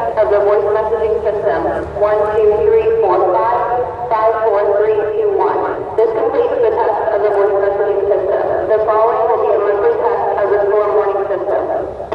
test of the voice messaging system. 1, 2, 3, 4, 5, 5, 4, 3, 2, 1. This completes the test of the voice messaging system. The following will be a monthly test of the Storm Warning System.